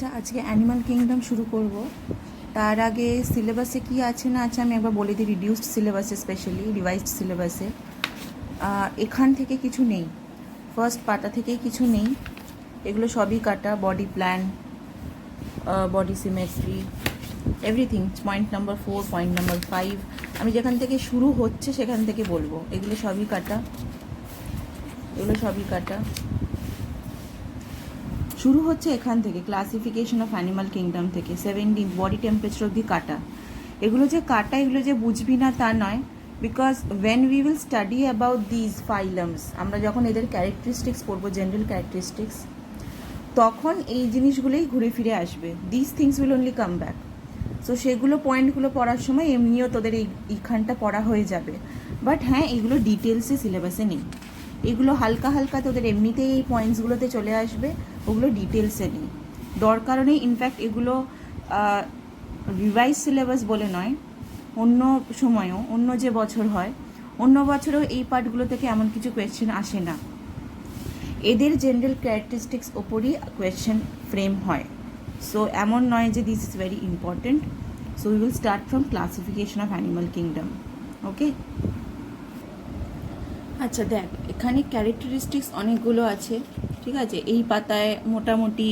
আচ্ছা, আজকে animal kingdom শুরু করব। তার আগে সিলেবাসে কি আছে না আছে আমি একবার বলে দিই। রিডিউসড সিলেবাসে, স্পেশালি রিভাইজড সিলেবাসে এখান থেকে কিছু নেই, ফার্স্ট পাতা থেকেই কিছু নেই। এগুলো সবই কাটা, body plan, body symmetry, everything. Point number 4, point number 5 আমি যেখান থেকে শুরু হচ্ছে সেখান থেকে বলবো। এগুলো সবই কাটা, এগুলো সবই কাটা। শুরু হচ্ছে এখান থেকে, ক্লাসিফিকেশন অফ অ্যানিমাল কিংডম থেকে 17 বডি টেম্পারেচার অবধি কাটা। এগুলো যে কাটা, এগুলো যে বুঝবি না তা নয়, because when we will study about these phylums, আমরা যখন এদের ক্যারেক্টারিস্টিক্স পড়বো, জেনারেল ক্যারেক্টারিস্টিক্স, তখন এই জিনিসগুলোই ঘুরে ফিরে আসবে। This things will only come back. So সেগুলো পয়েন্টগুলো পড়ার সময় এমনিও তোদের এইখানটা পড়া হয়ে যাবে। বাট হ্যাঁ, এগুলো ডিটেলসে সিলেবাসে নেই। এগুলো হালকা হালকা তোদের এমনিতেই এই পয়েন্টসগুলোতে চলে আসবে, ওগুলো ডিটেলসে নেই। দরকার নেই। ইনফ্যাক্ট এগুলো রিভাইজ সিলেবাস বলে নয়, অন্য সময়ও, অন্য যে বছর হয়, অন্য বছরেও এই পার্টগুলো থেকে এমন কিছু কোয়েশ্চেন আসে না। এদের জেনারেল ক্যারেক্টারিস্টিক্স ওপরই কোয়েশ্চেন ফ্রেম হয়। সো এমন নয় যে this is very important. So we will start from classification of animal kingdom. Okay, আচ্ছা দেখ, এখানে ক্যারেক্টারিস্টিক্স অনেকগুলো আছে, ঠিক আছে। এই পাতায় মোটামুটি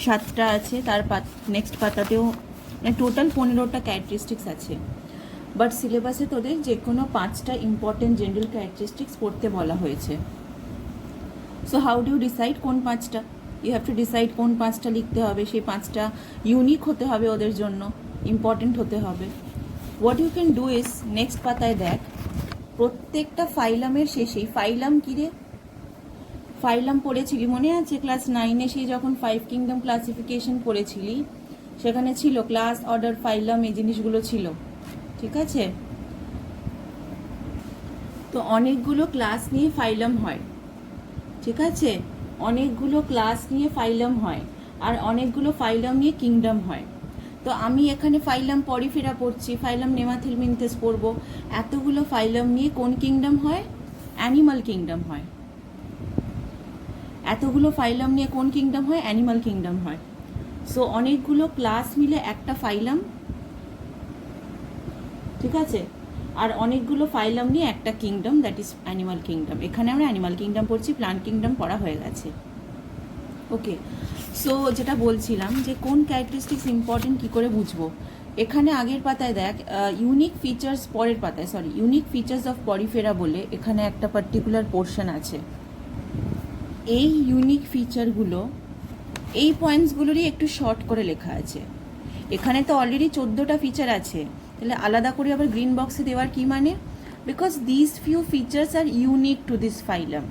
7টা আছে, তার নেক্সট পাতাতেও টোটাল 15টা ক্যারেক্টারিস্টিক্স আছে। বাট সিলেবাসে তোদের যে কোনো 5টা ইম্পর্টেন্ট জেনারেল ক্যারেক্টারিস্টিক্স পড়তে বলা হয়েছে। So how do you decide কোন 5টা? ইউ হ্যাভ টু ডিসাইড কোন 5টা লিখতে হবে। সেই 5টা ইউনিক হতে হবে, ওদের জন্য ইম্পর্টেন্ট হতে হবে। What you can do is, next পাতায় দেখ, প্রত্যেকটা ফাইলামের শেষেই, ফাইলাম কী রে, ফাইলাম পড়েছিলি মনে আছে ক্লাস 9-এ, সেই যখন 5 কিংডম ক্লাসিফিকেশন পড়েছিলি, সেখানে ছিল ক্লাস, অর্ডার, ফাইলাম, এই জিনিসগুলো ছিল, ঠিক আছে। তো অনেকগুলো ক্লাস নিয়ে ফাইলাম হয়, ঠিক আছে। অনেকগুলো ক্লাস নিয়ে ফাইলাম হয়, আর অনেকগুলো ফাইলাম নিয়ে কিংডম হয়। তো আমি এখানে ফাইলাম পরিফেরা পড়ছি, ফাইলাম নেমাথিলমিনথেস পড়বো। এতগুলো ফাইলাম নিয়ে কোন কিংডম হয়? অ্যানিমাল কিংডম হয়। এতগুলো ফাইলাম নিয়ে কোন কিংডম হয়? অ্যানিমাল কিংডম হয়। সো অনেকগুলো ক্লাস মিলে একটা ফাইলাম, ঠিক আছে। আর অনেকগুলো ফাইলাম নিয়ে একটা kingdom, that is animal kingdom. এখানে আমরা অ্যানিমাল কিংডম পড়ছি, প্লান্ট কিংডম পড়া হয়ে গেছে। ওকে, সো যেটা বলছিলাম যে কোন ক্যারেক্টারিস্টিক্স ইম্পর্টেন্ট কী করে বুঝবো। এখানে আগের পাতায় দেখ, ইউনিক ফিচার্স, পরের পাতায় sorry, unique features of Porifera বলে এখানে একটা পার্টিকুলার পোর্শন আছে। এই ইউনিক ফিচারগুলো, এই পয়েন্টসগুলোরই একটু শর্ট করে লেখা আছে। এখানে তো অলরেডি 14টা ফিচার আছে, তাহলে আলাদা করে আবার গ্রিন বক্সে দেওয়ার কি মানে? Because this few features are unique to this phylum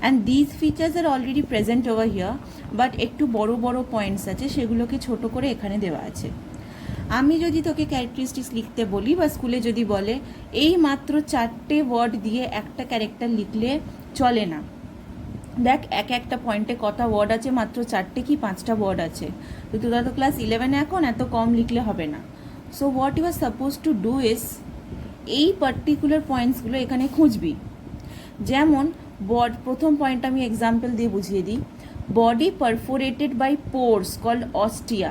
and this features are already present over here, but একটু বড় বড় পয়েন্টস আছে, সেগুলোকে ছোট করে এখানে দেওয়া আছে। আমি যদি তোকে ক্যারেক্টারিস্টিক্স লিখতে বলি, বা স্কুলে যদি বলে এই মাত্র 4টে ওয়ার্ড দিয়ে একটা ক্যারেক্টার লিখলে চলে না, দেখ একটা পয়েন্টে কটা ওয়ার্ড আছে, মাত্র 4টে কি 5টা ওয়ার্ড আছে। তো তোরা তো ক্লাস 11-এ এখন, এত কম লিখলে হবে না। So what you are suppose to do is, এই পার্টিকুলার পয়েন্টসগুলো এখানে খুঁজবি। যেমন প্রথম পয়েন্ট আমি এক্সাম্পল দিয়ে বুঝিয়ে দিই। Body perforated by pores called ostia.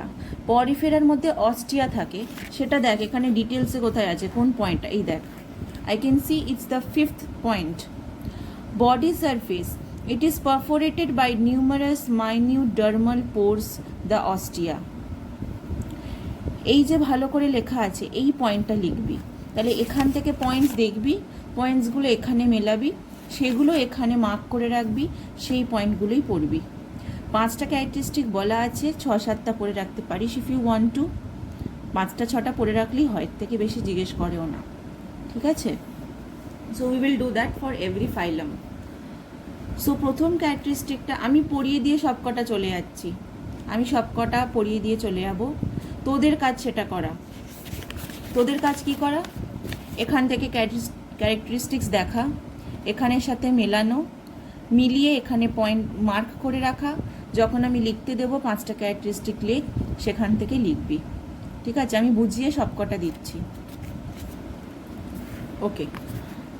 পরিফেরার মধ্যে অস্টিয়া থাকে, সেটা দেখ এখানে ডিটেলসে কোথায় আছে, কোন পয়েন্টটা, এই দেখ, I can see it's the 5th point. Body surface, it is perforated by numerous minute dermal pores, the ostia. এই যে ভালো করে লেখা আছে, এই পয়েন্টটা লিখবি। তাহলে এখান থেকে পয়েন্টস দেখবি, পয়েন্টসগুলো এখানে মেলাবি, সেগুলো এখানে মার্ক করে রাখবি, সেই পয়েন্টগুলোই পড়বি। 5টা ক্যারেক্টারিস্টিক বলা আছে, 6-7টা পড়ে রাখতে পারিস ইফ ইউ ওয়ান্ট টু। 5টা-6টা পড়ে রাখলেই হয়, এর থেকে বেশি জিজ্ঞেস করেও না, ঠিক আছে। So we will do that for every phylum. So প্রথম ক্যারেক্টারিস্টিকটা আমি পড়িয়ে দিয়ে সবকটা চলে যাচ্ছি, আমি সবকটা পড়িয়ে দিয়ে চলে যাব। তোদের কাজ সেটা করা। তোদের কাজ কি করা? এখান থেকে ক্যারেক্টারিস্টিক্স দেখা, এখানের সাথে মেলানো, মিলিয়ে এখানে পয়েন্ট মার্ক করে রাখা। যখন আমি লিখতে দেবো 5টা ক্যারেক্টারিস্টিক লিখ, সেখান থেকে লিখবি, ঠিক আছে। আমি বুঝিয়ে সবকটা দিচ্ছি। ওকে,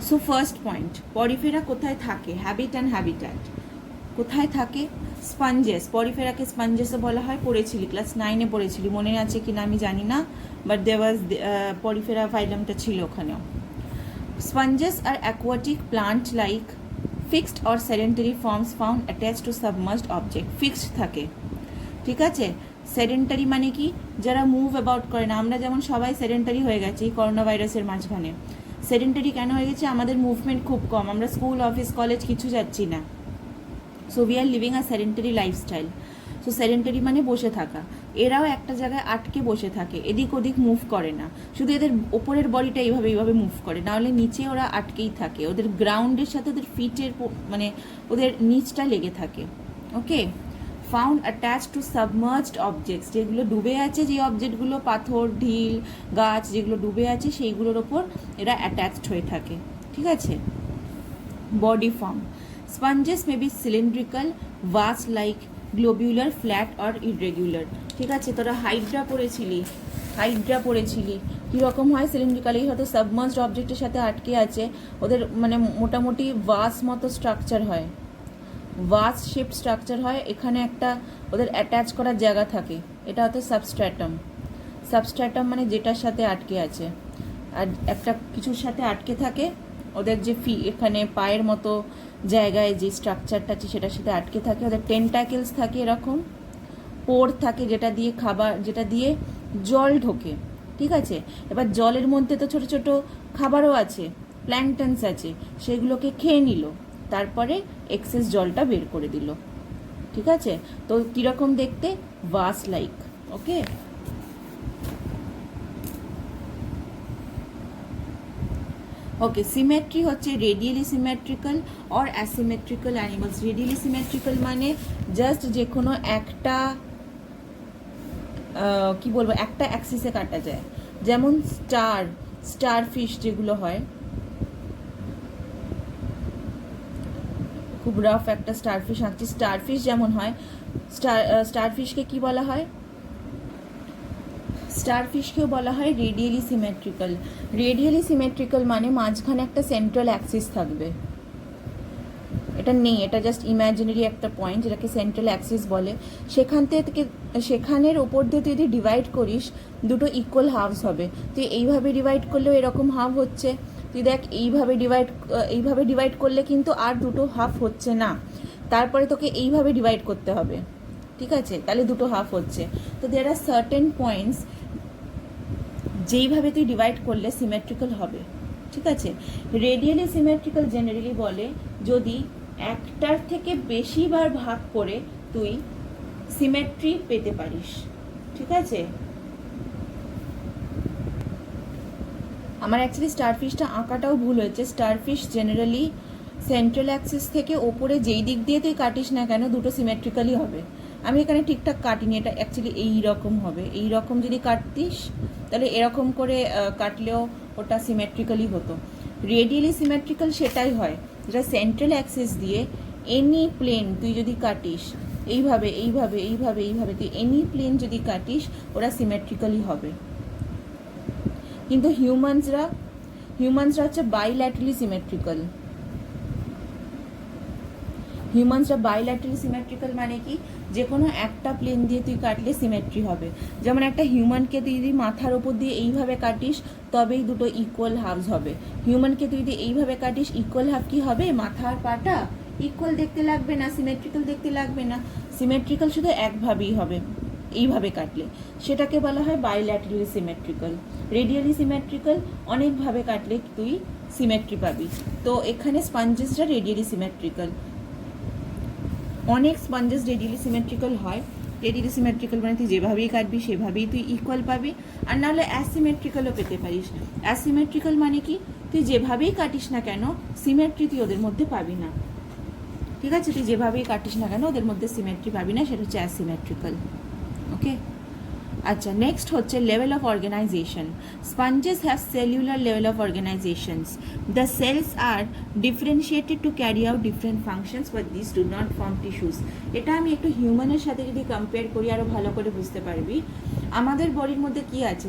সো ফার্স্ট পয়েন্ট, পরিফেরা কোথায় থাকে? Habit and habitat. কোথায় থাকে? স্পঞ্জেস, পরিফেরাকে স্পঞ্জেসও বলা হয়, পড়েছিলি ক্লাস 9-এ পড়েছিলি, মনে আছে কিনা আমি জানি না, বাট দেওয়াজ পরিফেরা ফাইলামটা ছিল ওখানেও। Sponges are aquatic plant like fixed or sedentary forms found attach to submerged object. Fixed থাকে, ঠিক আছে। সেডেন্টারি মানে কি, যারা মুভ অ্যাবাউট করে না। আমরা যেমন সবাই সেডেন্টারি হয়ে গেছি এই করোনা ভাইরাসের মাঝখানে। সেডেন্টারি কেন হয়ে গেছে? আমাদের মুভমেন্ট খুব কম, আমরা স্কুল অফিস কলেজ কিছু যাচ্ছি না। So we are living a sedentary lifestyle. So sedentary মানে বসে থাকা। এরাও একটা জায়গায় আটকে বসে থাকে, এদিক ওদিক মুভ করে না, শুধু এদের ওপরের বডিটা এইভাবে মুভ করে, নাহলে নিচে ওরা আটকেই থাকে, ওদের গ্রাউন্ডের সাথে ওদের ফিটের মানে ওদের নিচটা লেগে থাকে। ওকে, found attach to submerged objects, যেগুলো ডুবে আছে, যে অবজেক্টগুলো পাথর, ঢিল, গাছ যেগুলো ডুবে আছে সেইগুলোর ওপর এরা অ্যাটাচড হয়ে থাকে, ঠিক আছে। Body form, sponges may be cylindrical, vase like, globular, flat or irregular. ঠিক আছে, তোরা হাইড্রা পড়েছিলি কীরকম হয়? সিলিন্ড্রিক্যালি হয়তো সাবমার্জড অবজেক্টের সাথে আটকে আছে, ওদের মানে মোটামুটি ভাস মতো স্ট্রাকচার হয়, ভাস শেপ স্ট্রাকচার হয়, এখানে একটা ওদের অ্যাটাচ করার জায়গা থাকে, এটা হয়তো সাবস্ট্র্যাটাম। সাবস্ট্র্যাটাম মানে যেটার সাথে আটকে আছে, আর একটা কিছুর সাথে আটকে থাকে, ওদের যে এখানে পায়ের মতো জায়গায় যে স্ট্রাকচারটা আছে সেটার সাথে আটকে থাকে। ওদের টেন্টাকেলস থাকে এরকম, পোর থাকে যেটা দিয়ে খাবার, যেটা দিয়ে জল ঢোকে, ঠিক আছে। এবার জলের মধ্যে তো ছোট ছোট খাবারও আছে, প্ল্যাঙ্কটনস আছে, সেগুলোকে খেয়ে নিল, তারপরে এক্সেস জলটা বের করে দিল, ঠিক আছে। তো কীরকম দেখতে? ভাস লাইক। ওকে, ওকে, সিমেট্রি হচ্ছে radially symmetrical or asymmetrical animals. Radially symmetrical মানে জাস্ট যে কোনো একটা কি বলবো, একটা অ্যাক্সিসে কাটা যায়, যেমন স্টার ফিশ যেগুলো হয়, খুব রাফ একটা স্টারফিশ আঁকছি, স্টারফিশ যেমন হয়, স্টারফিশকে কি বলা হয়? স্টারফিশকেও বলা হয় রেডিয়ালি সিমেট্রিক্যাল। রেডিয়ালি সিমেট্রিক্যাল মানে মাঝখানে একটা সেন্ট্রাল অ্যাক্সিস থাকবে, এটা নেই, এটা জাস্ট ইম্যাজিনারি একটা পয়েন্ট যেটাকে সেন্ট্রাল অ্যাক্সিস বলে। সেখানের ওপর দিয়ে তুই যদি ডিভাইড করিস, দুটো ইকুয়াল হাফস হবে। তুই এইভাবে ডিভাইড করলেও এরকম হাফ হচ্ছে, তুই দেখ এইভাবে ডিভাইড করলে কিন্তু আর দুটো হাফ হচ্ছে না, তারপরে তোকে এইভাবে ডিভাইড করতে হবে, ঠিক আছে, তাহলে দুটো হাফ হচ্ছে। তো দেয়ার আর সার্টেন পয়েন্টস যেইভাবে তুই ডিভাইড করলে সিমেট্রিক্যাল হবে, ঠিক আছে। রেডিয়ালি সিমেট্রিক্যাল জেনারেলি বলে যদি একটার থেকে বেশিবার ভাগ করে তুই সিমেট্রি পেতে পারিস, ঠিক আছে। আমার অ্যাকচুয়ালি স্টারফিশটা আঁকাটাও ভুল হয়েছে। স্টারফিশ জেনারেলি সেন্ট্রাল অ্যাক্সিস থেকে ওপরে যেই দিক দিয়ে তুই কাটিস না কেন দুটো সিমেট্রিক্যালি হবে। আমি এখানে ঠিকঠাক কাটিনি, এটা অ্যাকচুয়ালি এই রকম হবে, এই রকম যদি কাটতিস তাহলে এরকম করে কাটলেও ওটা সিমেট্রিক্যালি হতো। রেডিয়ালি সিমেট্রিক্যাল সেটাই হয় যেটা সেন্ট্রাল অ্যাক্সিস দিয়ে এনি প্লেন তুই যদি কাটিস, এইভাবে তুই এনি প্লেন যদি কাটিস ওরা সিমেট্রিক্যালি হবে। কিন্তু হিউম্যানসরা হচ্ছে বাইল্যাটারালি সিমেট্রিক্যাল। হিউম্যানসরা বাইল্যাটারালি সিমেট্রিক্যাল মানে কি, যে কোনো একটা প্লেন দিয়ে তুই কাটলে সিমেট্রি হবে। যেমন একটা হিউম্যানকে তুই যদি মাথার ওপর দিয়ে এইভাবে কাটিস তবেই দুটো ইকুয়াল হাফস হবে। হিউম্যানকে তুই যদি এইভাবে কাটিস ইকুয়াল হাফ কি হবে? মাথার পাটা ইকুয়াল দেখতে লাগবে না, সিমেট্রিক্যাল দেখতে লাগবে না, সিমেট্রিক্যাল শুধু একভাবেই হবে এইভাবে কাটলে, সেটাকে বলা হয় বাইল্যাটারালি সিমেট্রিক্যাল। রেডিয়ালি সিমেট্রিক্যাল অনেকভাবে কাটলে তুই সিমেট্রি পাবি। তো এখানে স্পঞ্জেসরা রেডিয়ালি সিমেট্রিক্যাল, অনেক স্পঞ্জেস রেডিয়ালি সিমেট্রিক্যাল হয়। রেডিয়ালি সিমেট্রিক্যাল মানে তুই যেভাবেই কাটবি সেভাবেই তুই ইকুয়াল পাবি, আর নাহলে অ্যাসিমেট্রিক্যালও পেতে পারিস। অ্যাসিমেট্রিক্যাল মানে কি, তুই যেভাবেই কাটিস না কেন সিমেট্রি তুই ওদের মধ্যে পাবি না, ঠিক আছে, তুই যেভাবেই কাটিস না কেন ওদের মধ্যে সিমেট্রি পাবি না, সেটা হচ্ছে অ্যাসিমেট্রিক্যাল। ওকে, আচ্ছা, নেক্সট হচ্ছে level of organisation. Sponges have cellular level of organisations. The cells are differentiated to carry out different functions but this do not form tissues. এটা আমি একটু হিউম্যানের সাথে যদি কম্পেয়ার করি আরও ভালো করে বুঝতে পারবি। আমাদের বডির মধ্যে কি আছে?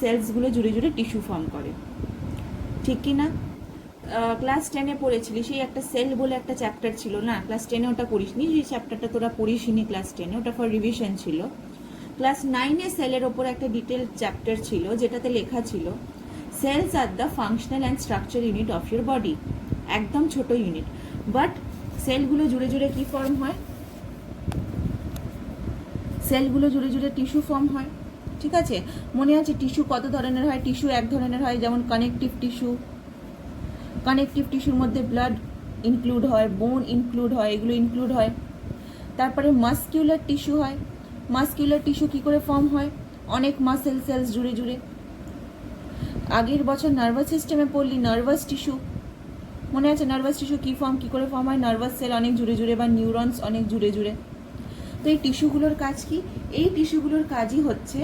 সেলসগুলো জুড়ে জুড়ে টিস্যু ফর্ম করে, ঠিক কি না? ক্লাস 10-এ পড়েছিলি, সেই একটা সেল বলে একটা চ্যাপ্টার ছিল না, ক্লাস 10-এ ওটা পড়িসনি, যে চ্যাপ্টারটা তোরা পড়িসনি ক্লাস 10-এ, ওটা ফর রিভিশন ছিল। ক্লাস 9-এ সেলের ওপর একটা ডিটেল চ্যাপ্টার ছিল, যেটাতে লেখা ছিল cells are the functional and structure unit of your body. একদম ছোট ইউনিট, বাট সেলগুলো জুড়ে জুড়ে কি ফর্ম হয়? সেলগুলো জুড়ে জুড়ে টিস্যু ফর্ম হয়। ঠিক আছে, মনে আছে টিস্যু কত ধরনের হয়? টিস্যু এক ধরনের হয়, যেমন কানেকটিভ টিস্যু। কানেকটিভ টিস্যুর মধ্যে ব্লাড ইনক্লুড হয়, বোন ইনক্লুড হয়, এগুলো ইনক্লুড হয়। তারপরে মাসকিউলার টিস্যু হয়। মাসকিউলার টিস্যু কী করে ফর্ম হয়? অনেক মাসেল সেলস জুড়ে জুড়ে। আগের বছর নার্ভাস সিস্টেমে পড়লি নার্ভাস টিস্যু, মনে আছে নার্ভাস টিস্যু কী করে ফর্ম হয়? নার্ভাস সেল অনেক জুড়ে জুড়ে বা নিউরনস অনেক জুড়ে জুড়ে। তো এই টিস্যুগুলোর কাজ কি? এই টিস্যুগুলোর কাজই হচ্ছে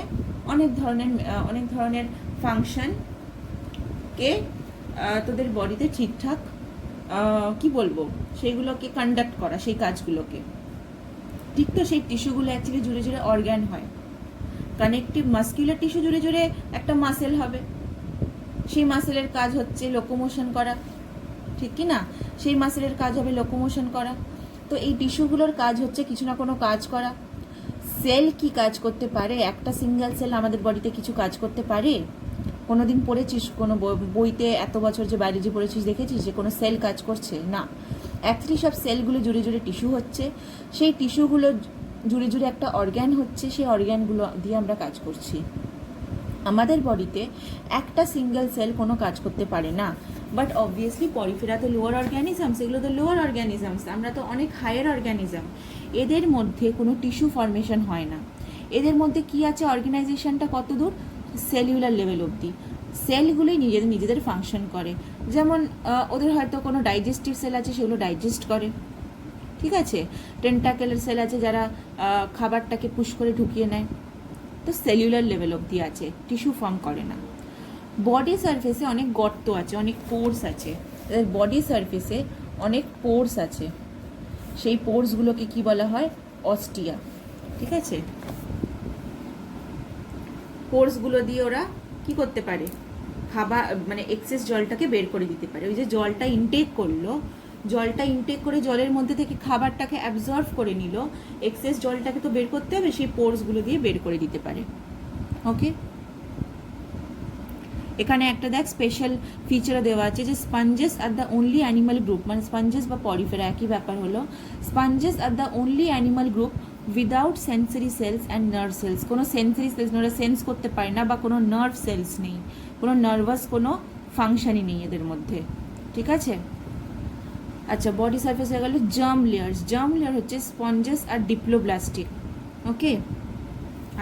অনেক ধরনের ফাংশনকে তোদের বডিতে ঠিকঠাক কি বলবো সেইগুলোকে কন্ডাক্ট করা, সেই কাজগুলোকে। ঠিক তো, সেই টিস্যুগুলো অ্যাকচুয়ালি জুড়ে জুড়ে অর্গ্যান হয়। কানেকটিভ মাসকিউলার টিস্যু জুড়ে জুড়ে একটা মাসেল হবে, সেই মাসেলের কাজ হচ্ছে লোকোমোশন করা, ঠিক কি না? সেই মাসেলের কাজ হবে লোকোমোশন করা। তো এই টিস্যুগুলোর কাজ হচ্ছে কিছু না কোনো কাজ করা। সেল কি কাজ করতে পারে? একটা সিঙ্গেল সেল আমাদের বডিতে কিছু কাজ করতে পারে? কোনোদিন পড়েছিস কোনো বইতে এত বছর যে বাইরে যে পড়েছিস দেখেছিস যে কোনো সেল কাজ করছে? না। অ্যাকচুয়ালি সব সেলগুলো জুড়ে জুড়ে টিস্যু হচ্ছে, সেই টিস্যুগুলো জুড়ে জুড়ে একটা অর্গ্যান হচ্ছে, সেই অর্গ্যানগুলো দিয়ে আমরা কাজ করছি। আমাদের বডিতে একটা সিঙ্গেল সেল কোনো কাজ করতে পারে না, বাট অবভিয়াসলি পরিফেরা তো লোয়ার অর্গ্যানিজমস, এগুলো তো লোয়ার অর্গ্যানিজমস, আমরা তো অনেক হায়ার অর্গ্যানিজম। এদের মধ্যে কোনো টিস্যু ফর্মেশন হয় না। এদের মধ্যে কি আছে? অর্গানাইজেশনটা কত দূর? সেলুলার লেভেল অবধি। সেলগুলোই নিজেদের ফাংশন করে। যেমন ওদের হয়তো কোনো ডাইজেস্টিভ সেল আছে, সেগুলো ডাইজেস্ট করে, ঠিক আছে? টেন্টাকেলের সেল আছে যারা খাবারটাকে পুশ করে ঢুকিয়ে নেয়। তো সেলুলার লেভেল অবধি আছে, টিস্যু ফর্ম করে না। বডি সারফেসে অনেক গর্ত আছে, অনেক পোর্স আছে। বডি সারফেসে অনেক পোর্স আছে, সেই পোর্সগুলোকে কি বলা হয়? অস্টিয়া, ঠিক আছে? পোর্সগুলো দিয়ে ওরা কি করতে পারে? খাবার মানে এক্সেস জলটাকে বের করে দিতে পারে। ওই যে জলটা ইনটেক করলো, জলটা ইনটেক করে জলের মধ্যে থেকে খাবারটাকে অ্যাবজর্ভ করে নিল, এক্সেস জলটাকে তো বের করতে হবে, সেই পোর্সগুলো দিয়ে বের করে দিতে পারে। ওকে, এখানে একটা দেখ স্পেশাল ফিচারও দেওয়া আছে যে sponges are the only animal group, মানে স্পঞ্জেস বা পরিফেরা একই ব্যাপার হলো। Sponges are the only animal group without sensory cells and nerve cells. কোনো সেন্সরি সেলস ওরা সেন্স করতে পারে না, বা কোনো নার্ভ সেলস নেই, কোনো নার্ভাস কোনো ফাংশনই নেই এদের মধ্যে, ঠিক আছে? আচ্ছা, বডি সারফেস হয়ে গেল। জার্ম লেয়ার্স, জার্ম লেয়ার হচ্ছে স্পঞ্জেস আর ডিপ্লোব্লাস্টিক। ওকে,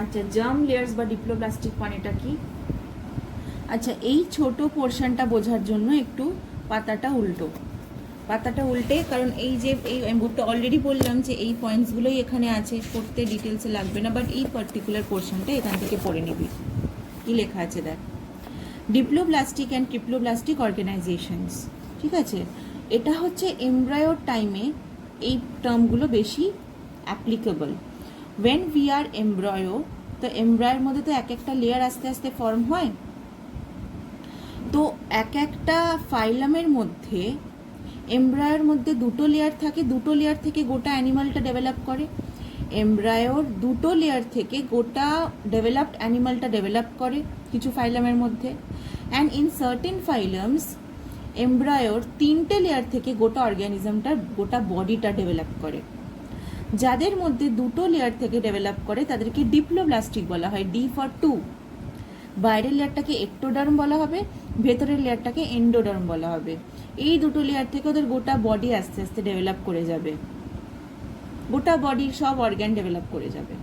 আচ্ছা জার্ম লেয়ার্স বা ডিপ্লোব্লাস্টিক মানেটা কি? আচ্ছা, এই ছোট পোর্শনটা বোঝার জন্য একটু পাতাটা উল্টে, কারণ এই যে আমি অলরেডি বললাম যে এই পয়েন্টসগুলোই এখানে আছে, পড়তে ডিটেলসে লাগবে না, বাট এই পার্টিকুলার পোর্শনটা এখান থেকে পড়ে নিবি। কি লেখা আছে দেখ, ডিপ্লোব্লাস্টিক অ্যান্ড ট্রিপ্লোব্লাস্টিক অর্গানাইজেশনস, ঠিক আছে? এটা হচ্ছে এমব্রায়োর টাইমে এই টার্মগুলো বেশি applicable. When we are embryo, তো এমব্রায়োর মধ্যে তো এক একটা লেয়ার আস্তে আস্তে ফর্ম হয়। তো এক একটা ফাইলামের মধ্যে, এমব্রায়োর মধ্যে দুটো লেয়ার থাকে, দুটো লেয়ার থেকে গোটা অ্যানিমালটা ডেভেলপ করে। এমব্রায়োর দুটো লেয়ার থেকে গোটা ডেভেলপড অ্যানিমালটা ডেভেলপ করে কিছু ফাইলামের মধ্যে। অ্যান্ড ইন সার্টেন ফাইলামস এমব্রায়োর তিনটে লেয়ার থেকে গোটা অর্গ্যানিজমটা, গোটা বডিটা ডেভেলপ করে। যাদের মধ্যে দুটো লেয়ার থেকে ডেভেলপ করে তাদেরকে ডিপ্লোব্লাস্টিক বলা হয়, ডি ফর টু। বাইরের লেয়ারটাকে একটোডার্ম বলা হবে, ভেতরের লেয়ারটাকে এন্ডোডার্ম বলা হবে। এই দুটো লেয়ার থেকে ওদের গোটা বডি আস্তে আস্তে ডেভেলপ করে যাবে, গোটা বডির সব অর্গ্যান ডেভেলপ করে যাবে।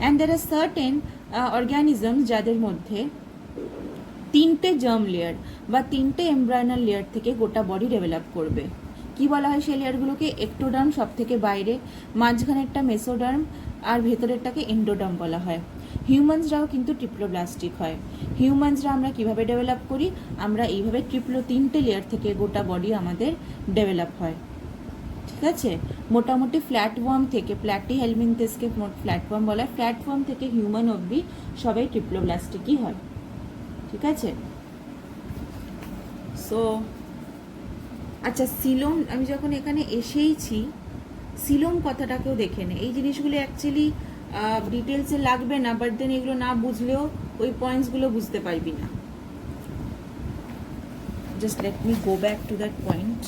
অ্যান্ড দের আর সার্টেন অর্গ্যানিজম যাদের মধ্যে তিনটে জার্ম লেয়ার বা তিনটে এমব্রায়োনাল লেয়ার থেকে গোটা বডি ডেভেলপ করবে। কি বলা হয় সেই লেয়ারগুলোকে? একটোডার্ম সব থেকে বাইরে, মাঝখানেরটা মেসোডার্ম, আর ভেতরেরটাকে এন্ডোডার্ম বলা হয়। হিউম্যানসরাও কিন্তু ট্রিপ্লোব্লাস্টিক হয়। হিউম্যানসরা আমরা কিভাবে ডেভেলপ করি? আমরা এইভাবে তিনটে লেয়ার থেকে গোটা বডি আমাদের ডেভেলপ হয়, ঠিক আছে? মোটামুটি ফ্ল্যাটওয়ার্ম থেকে, প্ল্যাটি হেলমিনথেসকে ফ্ল্যাটওয়ার্ম বলা হয়, ফ্ল্যাটওয়ার্ম থেকে হিউম্যান অবধি সবাই ট্রিপ্লোব্লাস্টিকই হয়, ঠিক আছে? সো আচ্ছা, সিলোম, আমি যখন এখানে এসেইছি, সিলোম কথাটাকেও দেখে নে। এই জিনিসগুলো অ্যাকচুয়ালি ডিটেলসে লাগবে না, বাট দেন এগুলো না বুঝলেও ওই পয়েন্টসগুলো বুঝতে পারবি না। Just let me go back to that point.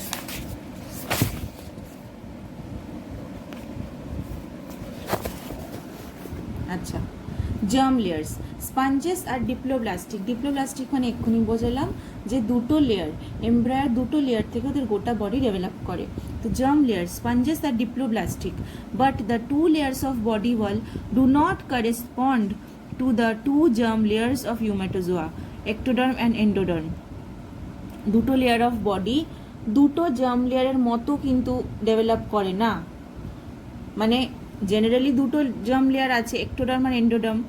আচ্ছা, germ layers, স্পঞ্জেস are diploblastic. Diploblastic মানে এক্ষুনি বোঝালাম যে দুটো লেয়ার, এমব্রায়ার দুটো লেয়ার থেকে ওদের গোটা বডি ডেভেলপ করে। তো germ layer, sponges are diploblastic, but the two layers of body wall do not correspond to the two germ layers of eumetazoa, ectoderm and endoderm. দুটো লেয়ার অফ বডি দুটো germ লেয়ারের মতো কিন্তু develop করে না, মানে জেনারেলি দুটো germ layer আছে, এক্টোডার্ম আর এন্ডোডার্ম।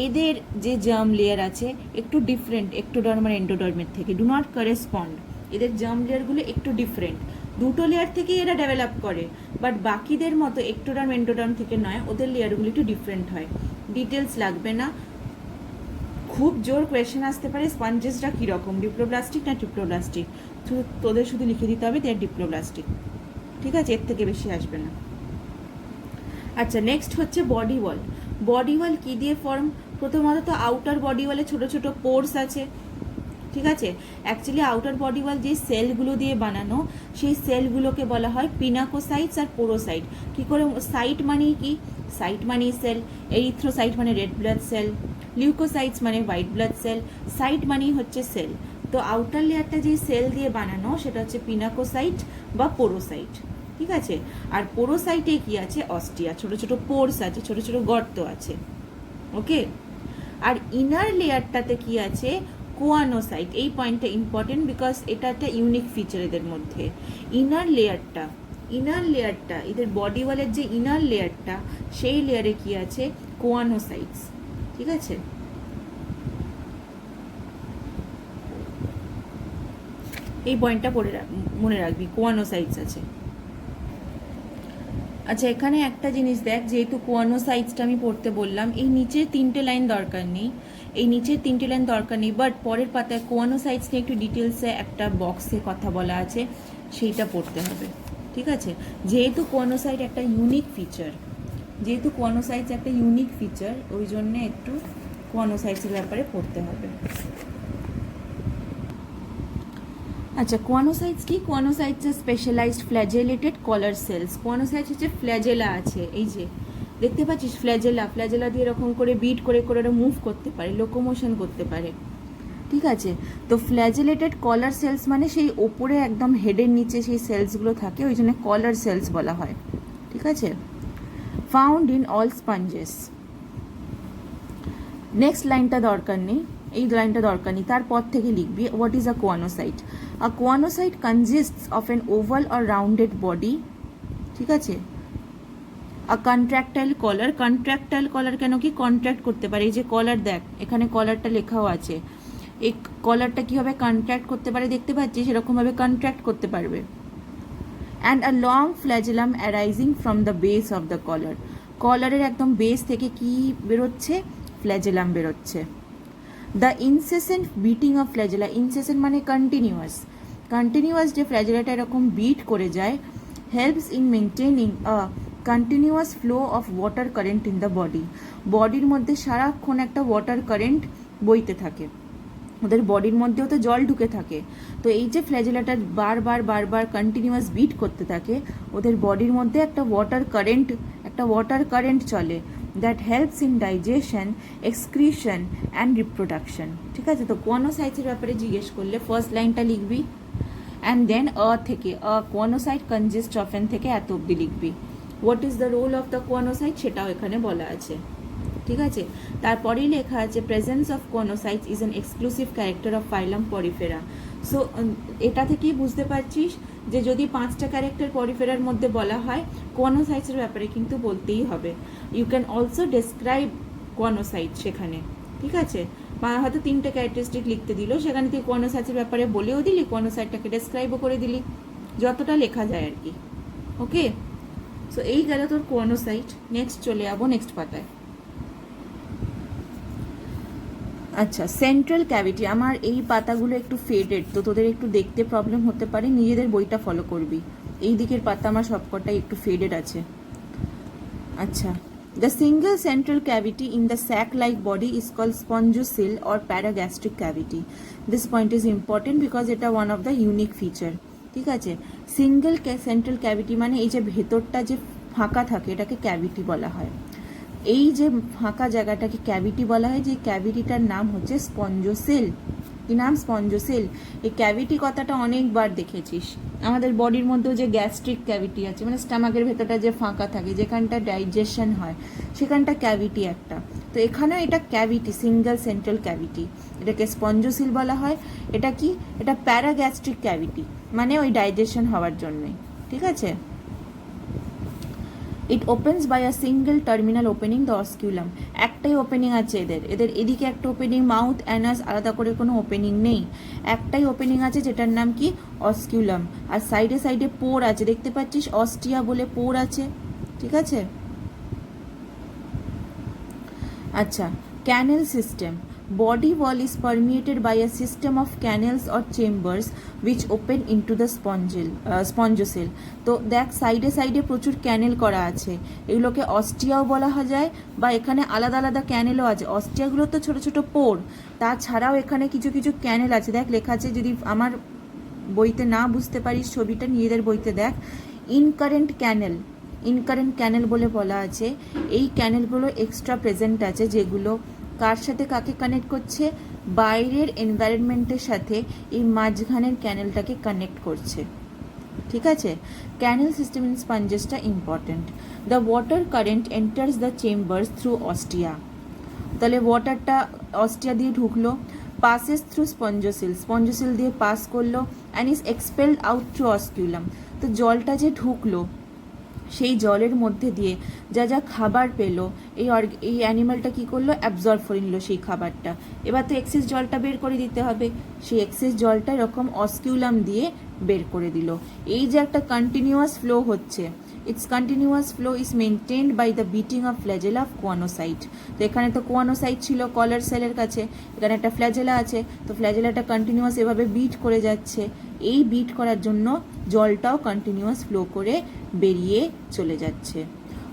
এদের যে জার্ম লেয়ার আছে একটু ডিফারেন্ট এক্টোডার্ম আর এন্ডোডার্মের থেকে, ডু নট করেসপন্ড। এদের জার্ম লেয়ারগুলো একটু ডিফারেন্ট, দুটো লেয়ার থেকেই এরা ডেভেলপ করে, বাট বাকিদের মতো এক্টোডার্ম এন্ডোডার্ম থেকে নয়, ওদের লেয়ারগুলো একটু ডিফারেন্ট হয়। ডিটেলস লাগবে না, খুব জোর কোয়েশ্চেন আসতে পারে স্পঞ্জেসটা কীরকম, ডিপ্লোব্লাস্টিক না ট্রিপ্লোব্লাস্টিক, তোদের শুধু লিখে দিতে হবে দেয়ার ডিপ্লোব্লাস্টিক, ঠিক আছে? এর থেকে বেশি আসবে না। আচ্ছা, নেক্সট হচ্ছে বডি ওয়াল। বডি ওয়াল কী দিয়ে ফর্ম? প্রথমত তো আউটার বডি ওয়ালে ছোটো ছোটো পোর্স আছে, ঠিক আছে? অ্যাকচুয়ালি আউটার বডি ওয়াল যে সেলগুলো দিয়ে বানানো, সেই সেলগুলোকে বলা হয় পিনাকোসাইটস আর পোরোসাইট। কী করে? সাইট মানেই কি? সাইট মানেই সেল, এরিথ্রোসাইট মানে রেড ব্লাড সেল, লিউকোসাইটস মানে হোয়াইট ব্লাড সেল, সাইট মানেই হচ্ছে সেল। তো আউটার লেয়ারটা যে সেল দিয়ে বানানো সেটা হচ্ছে পিনাকোসাইট বা পোরোসাইট, ঠিক আছে? আর পোরোসাইটে কি আছে? অস্টিয়া, ছোট ছোট পোর্স আছে, ছোট ছোট গর্ত আছে, ওকে? আর ইনার লেয়ারটাতে কি আছে? কোয়ানোসাইট। এই পয়েন্টটা ইম্পর্টেন্ট, বিকজ এটা একটা ইউনিক ফিচার এদের মধ্যে। ইনার লেয়ারটা এদের বডি ওয়ালের যে ইনার লেয়ারটা, সেই লেয়ারে কি আছে? কোয়ানোসাইটস, ঠিক আছে? এই পয়েন্টটা মনে রাখবি, কোয়ানোসাইটস আছে। আচ্ছা, এখানে একটা জিনিস দেখ, যেহেতু কোয়ানোসাইটসটা আমি পড়তে বললাম, এই নিচের তিনটে লাইন দরকার নেই, বাট পরের পাতায় কোয়ানোসাইটস নিয়ে একটু ডিটেলসে একটা বক্সে কথা বলা আছে, সেইটা পড়তে হবে, ঠিক আছে? যেহেতু কোয়ানোসাইট একটা ইউনিক ফিচার, ওই জন্যে একটু কোয়ানোসাইটসের ব্যাপারে পড়তে হবে। আচ্ছা, কোয়ানোসাইটস কি? কোয়ানোসাইটস স্পেশালাইজড ফ্ল্যাজেলেটেড কলার সেলস। কোয়ানোসাইটস হচ্ছে ফ্ল্যাজেলা আছে, এই যে দেখতে পাচ্ছিস ফ্ল্যাজেলা দিয়ে এরকম করে বিট করে করে ওরা মুভ করতে পারে, লোকোমোশন করতে পারে, ঠিক আছে? তো ফ্ল্যাজেলেটেড কলার সেলস মানে সেই ওপরে একদম হেডের নিচে সেই সেলসগুলো থাকে, ওই জন্য কলার সেলস বলা হয়, ঠিক আছে? Found in all sponges. Next লাইনটা দরকার নেই, এই লাইনটা দরকার নেই, তারপর থেকে লিখবি what is a choanocyte. A choanocyte consists of an oval or rounded body, ঠিক আছে? আ কন্ট্রাক্টাইল কলার কেন? কি কন্ট্রাক্ট করতে পারে? এই যে কলার দেখ, এখানে কলারটা লেখাও আছে, এই কলারটা কীভাবে কন্ট্রাক্ট করতে পারে দেখতে পাচ্ছিস, সেরকমভাবে কন্ট্রাক্ট করতে পারবে। And a long flagellum arising from the base of the collar. কলারের একদম বেস থেকে কি বেরোচ্ছে? ফ্ল্যাজেলাম বেরোচ্ছে। The incessant beating of flagella, incessant মানে কন্টিনিউয়াস যে ফ্ল্যাজেলাটা এরকম বিট করে যায়, helps in maintaining a continuous flow of water current in the বডির মধ্যে সারাক্ষণ একটা ওয়াটার কারেন্ট বইতে থাকে, ওদের বডির মধ্যেও তো জল ঢুকে থাকে, তো এই যে ফ্ল্যাজেলাটা বারবার কন্টিনিউয়াস বিট করতে থাকে, ওদের বডির মধ্যে একটা ওয়াটার কারেন্ট চলে, that helps in digestion, excretion and reproduction, ঠিক আছে? তো কোয়ানোসাইটসের ব্যাপারে জিজ্ঞেস করলে ফার্স্ট লাইনটা লিখবি, অ্যান্ড দেন থেকে কোয়ানোসাইট কনজিস্ট অফ থেকে এত অব্দি লিখবি। What is the role of the choanocyte সেটাও এখানে বলা আছে, ঠিক আছে? তারপরেই লেখা আছে presence of choanocytes is an exclusive character of phylum Porifera. So এটা থেকেই বুঝতে পারছিস যে যদি 5টা ক্যারেক্টার পরিফেরার মধ্যে বলা হয়, কোয়ানোসাইটসের ব্যাপারে কিন্তু বলতেই হবে। You can also describe choanocyte সেখানে, ঠিক আছে? বা হয়তো 3টে ক্যারেক্টারিস্টিক লিখতে দিল, সেখানে তুই কোয়ানোসাইটসের ব্যাপারে বলেও দিলি, কোয়ানোসাইটটাকে ডেসক্রাইবও করে দিলি, যতটা লেখা যায় আর কি, ওকে? সো এই গেল তোর কোয়ানোসাইট। নেক্সট চলে যাবো নেক্সট পাতায়। আচ্ছা, সেন্ট্রাল ক্যাভিটি, আমার এই পাতাগুলো একটু ফেডেড, তো তোদের একটু দেখতে প্রবলেম হতে পারে, নিজেদের বইটা ফলো করবি। এই দিকের পাতা আমার সবকটাই একটু ফেডেড আছে। আচ্ছা, the single central cavity in the sac like body is called spongocoel or paragastric cavity. This point is important because এটা one of the unique feature. ঠিক আছে, সিঙ্গেল সেন্ট্রাল ক্যাভিটি মানে এই যে ভেতরটা যে ফাঁকা থাকে এটাকে ক্যাভিটি বলা হয়। এই যে ফাঁকা জায়গাটাকে ক্যাভিটি বলা হয়, যে ক্যাভিটিটার নাম হচ্ছে স্পঞ্জোসেল। কি নাম? স্পঞ্জোসেল। এই ক্যাভিটি কথাটা অনেকবার দেখেছিস। আমাদের বডির মধ্যেও যে গ্যাস্ট্রিক ক্যাভিটি আছে, মানে স্টামাকের ভেতরটা যে ফাঁকা থাকে, যেখানটা ডাইজেশন হয়, সেখানটা ক্যাভিটি একটা। তো এখানেও এটা ক্যাভিটি, সিঙ্গেল সেন্ট্রাল ক্যাভিটি, এটাকে স্পঞ্জোসিল বলা হয়। এটা কি? এটা প্যারাগ্যাস্ট্রিক ক্যাভিটি, মানে ওই ডাইজেশন হওয়ার জন্যই। ঠিক আছে, it opens by a single terminal opening the osculum. একটাই ওপেনিং আছে এদের এদিকে একটা ওপেনিং, মাউথ অ্যানাস আলাদা করে কোনো ওপেনিং নেই, একটাই ওপেনিং আছে যেটার নাম কি? অস্কিউলাম। আর সাইডে সাইডে পোর আছে, দেখতে পাচ্ছিস অস্টিয়া বলে পোর আছে। ঠিক আছে, আচ্ছা, ক্যানেল system. Body wall is permeated by a system of canals or chambers which open into the spongocele. তো দেখ সাইডে সাইডে প্রচুর ক্যানেল করা আছে, এগুলোকে অস্টিয়াও বলা যায়, বা এখানে আলাদা আলাদা ক্যানেলও আছে। অস্টিয়াগুলো তো ছোট ছোট পোর, তাছাড়াও এখানে কিছু কিছু ক্যানেল আছে। দেখ লেখা আছে, যদি আমার বইতে না বুঝতে পারিস ছবিটা নিজেদের বইতে দেখ, ইনকারেন্ট ক্যানেল, ইনকারেন্ট ক্যানেল বলে বলা আছে। এই ক্যানেলগুলো এক্সট্রা প্রেজেন্ট আছে, যেগুলো কার সাথে কাকে কানেক্ট করছে? বাইরের এনভায়রনমেন্টের সাথে এই মাঝখানের ক্যানেলটাকে কানেক্ট করছে। ঠিক আছে, ক্যানেল সিস্টেম ইন স্পঞ্জেসটা important. The water current enters the chambers through ostia. তাহলে ওয়াটারটা অস্টিয়া দিয়ে ঢুকলো, পাসেস থ্রু স্পঞ্জোসিল, স্পঞ্জোসিল দিয়ে পাস করলো, and is expelled out through osculum. তো জলটা যে ঢুকলো, সেই জলের মধ্যে দিয়ে যা যা খাবার পেলো, এই অ্যানিমালটা কী করলো? অ্যাবজর্ব করে নিল সেই খাবারটা। এবার তো এক্সেস জলটা বের করে দিতে হবে, সেই এক্সেস জলটা এরকম অস্কিউলাম দিয়ে বের করে দিল। এই যে একটা কন্টিনিউয়াস ফ্লো হচ্ছে, it's continuous flow is maintained by the beating of flagella of choanocyte. তো এখানে তো কোয়ানোসাইট ছিল কলার সেলের কাছে, এখানে একটা ফ্ল্যাজেলা আছে, তো ফ্ল্যাজেলাটা কন্টিনিউয়াস এভাবে বিট করে যাচ্ছে। এই বিট করার জন্য জলটাও কন্টিনিউয়াস ফ্লো করে বেরিয়ে চলে যাচ্ছে।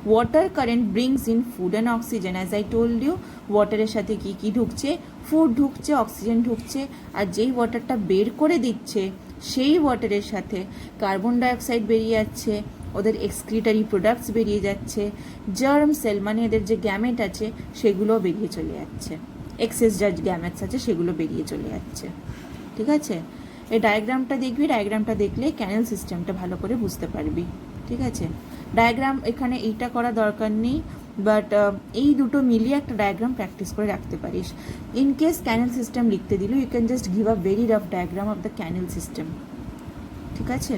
Water current brings in food and oxygen. As I told you, ওয়াটারের সাথে কি কি ঢুকছে? ফুড ঢুকছে, অক্সিজেন ঢুকছে, আর যেই ওয়াটারটা বের করে দিচ্ছে সেই ওয়াটারের সাথে কার্বন ডাইঅক্সাইড বেরিয়ে যাচ্ছে, ওদের এক্সক্রিটারি প্রোডাক্টস বেরিয়ে যাচ্ছে, জার্ম সেল মানে এদের যে গ্যামেট আছে সেগুলো বেরিয়ে চলে যাচ্ছে, এক্সেস যা গ্যামেটস আছে সেগুলো বেরিয়ে চলে যাচ্ছে। ঠিক আছে, এই ডায়াগ্রামটা দেখবি, ডায়াগ্রামটা দেখলে ক্যানেল সিস্টেমটা ভালো করে বুঝতে পারবি। ঠিক আছে, ডায়াগ্রাম এখানে এইটা করা দরকার নেই, বাট এই দুটো মিলিয়ে একটা ডায়াগ্রাম প্র্যাকটিস করে রাখতে পারিস। ইন কেস ক্যানেল সিস্টেম লিখতে দিল, you can just give a very rough diagram of the canal system. ঠিক আছে,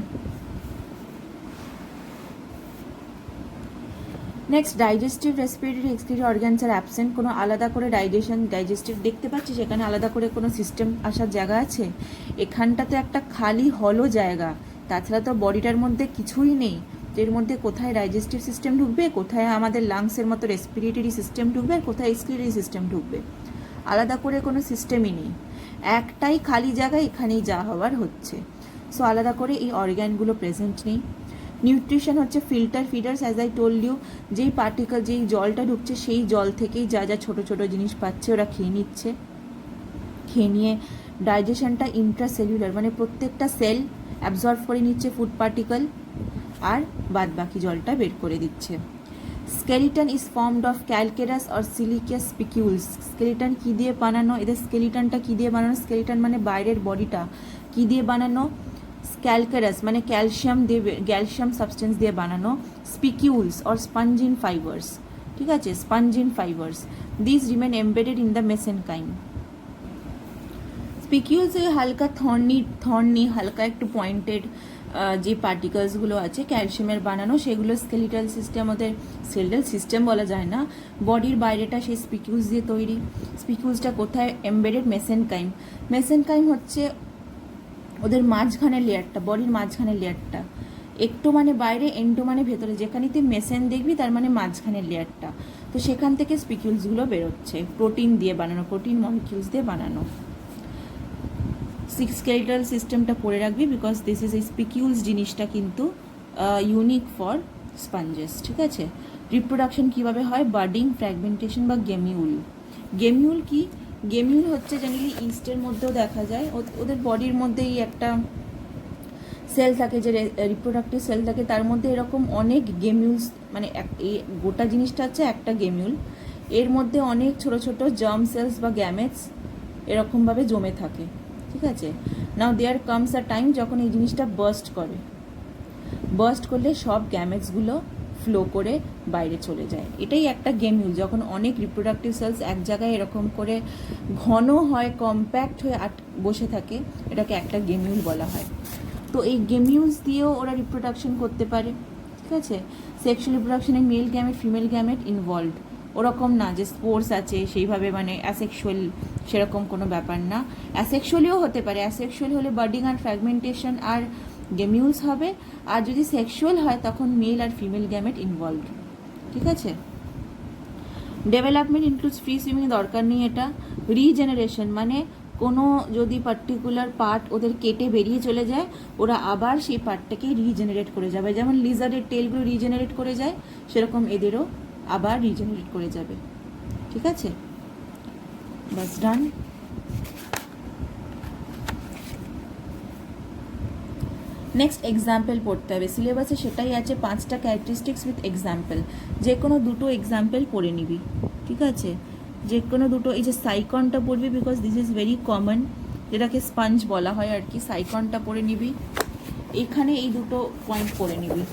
next, digestive, respiratory, excretory organs are absent. কোনো আলাদা করে ডাইজেস্টিভ দেখতে পাচ্ছিস এখানে আলাদা করে কোনো সিস্টেম আসার জায়গা আছে? এখানটাতে একটা খালি হলো জায়গা, তাছাড়া তো বডিটার মধ্যে কিছুই নেই। এর মধ্যে কোথায় ডাইজেস্টিভ সিস্টেম ঢুকবে, কোথায় আমাদের লাংসের মতো রেসপিরেটরি সিস্টেম ঢুকবে, আর কোথায় এক্সক্রিটরি সিস্টেম ঢুকবে? আলাদা করে কোনো সিস্টেমই নেই, একটাই খালি জায়গা, এখানেই যা হওয়ার হচ্ছে। সো আলাদা করে এই অর্গ্যানগুলো প্রেজেন্ট নেই। নিউট্রিশন হচ্ছে filter feeders, as I told you, যেই পার্টিকেল, যেই জলটা ঢুকছে সেই জল থেকেই যা যা ছোটো ছোটো জিনিস পাচ্ছে ওরা খেয়ে নিচ্ছে। খেয়ে নিয়ে ডাইজেশনটা ইন্ট্রাসেলুলার, মানে প্রত্যেকটা সেল অ্যাবজর্ব করে নিচ্ছে ফুড পার্টিকেল, আর বাদ বাকি জলটা বের করে দিচ্ছে। Skeleton is formed of calcareous or siliceous spicules. Skeleton কী দিয়ে বানানো? এদের স্কেলিটনটা কী দিয়ে বানানো? স্কেলিটন মানে বাইরের বডিটা কী দিয়ে বানানো? ক্যালকেরাস মানে ক্যালসিয়াম সাবস্টেন্স দিয়ে বানানো। Spicules or spongin fibres. ঠিক আছে, spongin fibres, this remain embedded in the mesenchyme. Spicules ওই হালকা থর্নি হালকা একটু পয়েন্টেড যে পার্টিকেলসগুলো আছে ক্যালসিয়ামের বানানো, সেগুলো স্কেলিটাল সিস্টেম, ওদের স্কেলিটাল সিস্টেম বলা যায় না, বডির বাইরেটা সেই স্পিকিউলস দিয়ে তৈরি। স্পিকিউলসটা কোথায় এমবেডেড? মেসেনকাইম। মেসেনকাইম হচ্ছে ওদের মাঝখানের লেয়ারটা, বডির মাঝখানের লেয়ারটা। একটো মানে বাইরে, এন্ডো মানে ভেতরে, যেখানে তুই মেসেন দেখবি তার মানে মাঝখানের লেয়ারটা। তো সেখান থেকে স্পিকিউলসগুলো বেরোচ্ছে, প্রোটিন দিয়ে বানানো, প্রোটিন মলিকিউলস দিয়ে বানানো। সিক্স স্কেলেটাল সিস্টেমটা পড়ে রাখবি, বিকজ দিস ইজ এই স্পিকিউলস জিনিসটা কিন্তু ইউনিক ফর স্পঞ্জেস, ঠিক আছে। রিপ্রোডাকশন কীভাবে হয়, বার্ডিং, ফ্র্যাগমেন্টেশন বা গেমিউল। গেমিউল কি? গেমিউল হচ্ছে জেনারেলি ইস্টের মধ্যেও দেখা যায়, ওদের বডির মধ্যেই একটা সেল থাকে, যে রিপ্রোডাক্টিভ সেল থাকে, তার মধ্যে এরকম অনেক গেমিউলস, মানে এই গোটা জিনিসটা হচ্ছে একটা গেমিউল, এর মধ্যে অনেক ছোট ছোট জার্ম সেলস বা গ্যামেটস এরকমভাবে জমে থাকে, ঠিক আছে। নাও দেয়ার কামস আ টাইম যখন এই জিনিসটা বার্স্ট করে, বার্স্ট করলে সব গ্যামেটসগুলো ফ্লো করে বাইরে চলে যায়, এটাই একটা গেমিউল। যখন অনেক রিপ্রোডাক্টিভ সেলস এক জায়গায় এরকম করে ঘন হয়, কম্প্যাক্ট হয়ে বসে থাকে, এটাকে একটা গেমিউল বলা হয়। তো এই গেমিউলস দিয়েও ওরা রিপ্রোডাকশন করতে পারে, ঠিক আছে। সেক্সুয়াল রিপ্রোডাকশনে male gamete, female gamete involved, ওরকম না যে স্পোর্স আছে সেইভাবে, মানে অ্যাসেক্সুয়াল সেরকম কোনো ব্যাপার না। অ্যাসেক্সুয়ালিও হতে পারে, অ্যাসেক্সুয়াল হলে বার্ডিং আর ফ্র্যাগমেন্টেশন আর গেমিউলস হবে, আর যদি সেক্সুয়াল হয় তখন মেল আর ফিমেল গ্যামেট ইনভলভড, ঠিক আছে। ডেভেলপমেন্ট ইনক্লুডস ফ্রি সুইমিং, দরকার নেই এটা। রিজেনারেশন মানে কোনো যদি পার্টিকুলার পার্ট ওদের কেটে বেরিয়ে চলে যায়, ওরা আবার সেই পার্টটাকে রিজেনারেট করে যাবে, যেমন লিজার্ডের টেলগুলো রিজেনারেট করে যায়, সেরকম এদেরও আবার রিজেনারেট করে যাবে, ঠিক আছে। বাস ডান। নেক্সট এক্সাম্পল পড়তে হবে, সিলেবাসে সেটাই আছে, 5টা ক্যারেক্টারিস্টিক্স উইথ এক্সাম্পল, যে কোনো দুটো এক্সাম্পল পড়ে নিবি, ঠিক আছে। যে কোনো দুটো, এই যে সাইকনটা পড়বি, because this is very common, যেটাকে স্পঞ্জ বলা হয় আর কি, সাইকনটা পড়ে নিবি। এখানে এই দুটো পয়েন্ট পড়ে নিবি,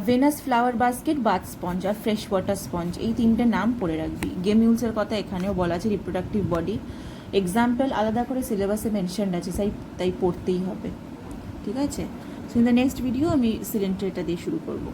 Venus flower basket, bath sponge আর ফ্রেশ ওয়াটার স্পঞ্জ, এই তিনটে নাম পড়ে রাখবি। গেমিউলসের কথা এখানেও বলা আছে, রিপ্রোডাক্টিভ বডি। এক্সাম্পল আলাদা করে সিলেবাসে মেনশন আছে, তাই পড়তেই হবে, ঠিক আছে। So in the next video আমি সিলেন্ট্রেটা দিয়ে শুরু করবো।